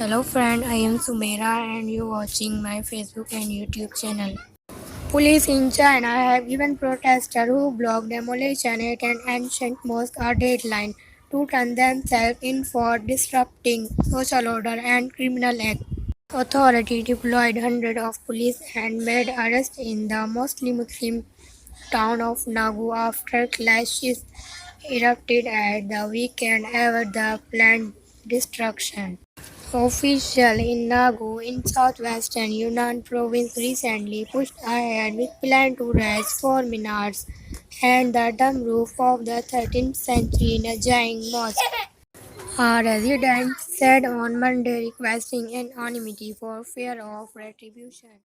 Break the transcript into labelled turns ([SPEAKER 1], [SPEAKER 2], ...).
[SPEAKER 1] Hello friend, I am Sumeira and you're watching my Facebook and YouTube channel. Police in China have given protesters who blocked demolition at an ancient mosque a deadline to turn themselves in for disrupting social order and criminal acts. Authorities deployed hundreds of police and made arrests in the mostly Muslim town of Nagu after clashes erupted at the weekend over the planned destruction. Officials in Nagu in southwestern Yunnan province recently pushed ahead with plans to raise four minarets and the dome roof of the 13th century Najaing mosque. A resident said on Monday requesting anonymity for fear of retribution.